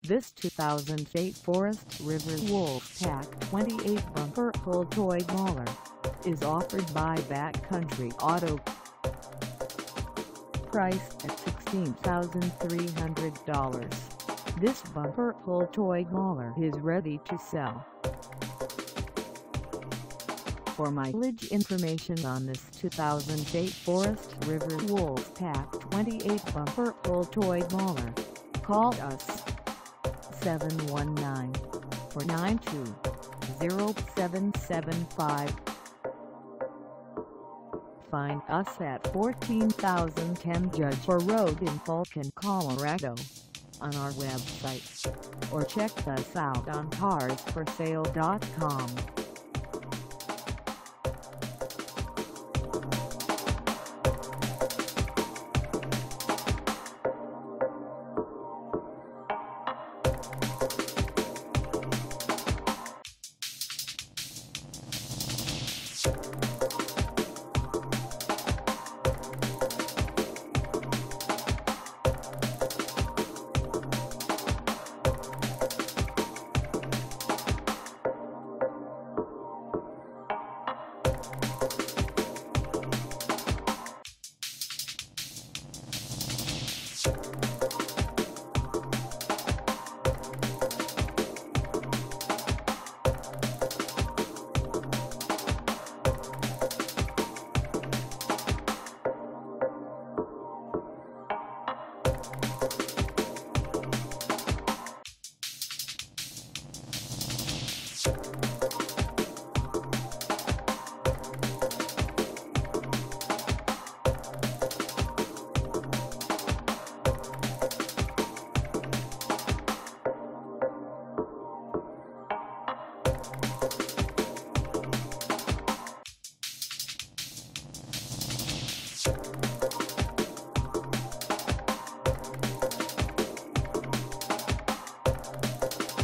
This 2008 Forest River Wolfpack 28 bumper pull toy hauler is offered by Backcountry Auto. Priced at $16,300, this bumper pull toy hauler is ready to sell. For mileage information on this 2008 Forest River Wolfpack 28 bumper pull toy hauler, call us 719-492-0775. Find us at 14,010 Judge Road in Falcon, Colorado, on our website, or check us out on carsforsale.com.